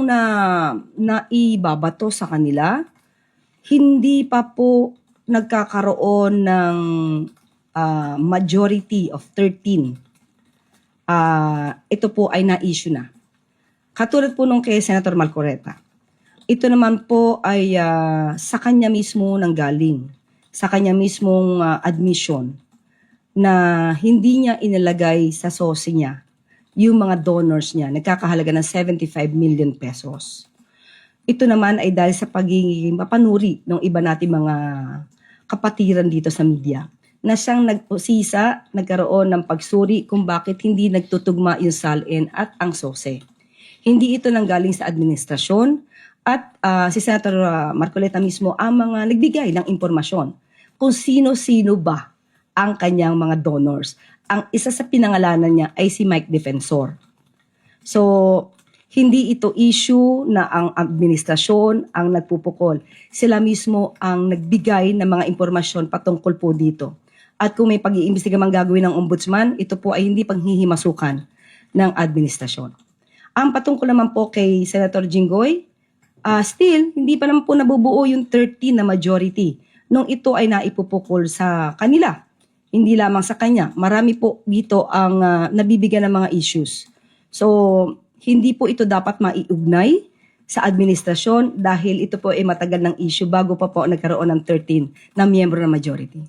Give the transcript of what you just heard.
na naibabato sa kanila, hindi pa po nagkakaroon ng majority of 13. Ito po ay na-issue na. Katulad po nung kay Senator Marcoleta. Ito naman po ay sa kanya mismo nanggaling. Sa kanya mismong admission na hindi niya inilagay sa SOSI niya yung mga donors niya, nagkakahalaga ng 75 million pesos. Ito naman ay dahil sa pagiging mapanuri ng iba nating mga kapatiran dito sa media na siyang nagpusisa, nagkaroon ng pagsuri kung bakit hindi nagtutugma yung SALN at ang SOSE. Hindi ito nanggaling sa administrasyon at si Senator Marcoleta mismo ang mga nagbigay ng impormasyon kung sino-sino ba ang kanyang mga donors. Ang isa sa pinangalanan niya ay si Mike Defensor. So, hindi ito issue na ang administrasyon ang nagpupukol. Sila mismo ang nagbigay ng mga impormasyon patungkol po dito. At kung may pag-iimbestiga mang gagawin ng ombudsman, ito po ay hindi panghihimasukan ng administrasyon. Ang patungkol naman po kay Senator Jinggoy, still, hindi pa naman po nabubuo yung 13 na majority nung ito ay naipupukol sa kanila. Hindi lamang sa kanya. Marami po dito ang nabibigyan ng mga issues. So, hindi po ito dapat maiugnay sa administrasyon dahil ito po ay matagal ng issue bago pa po nagkaroon ng 13 na miyembro ng majority.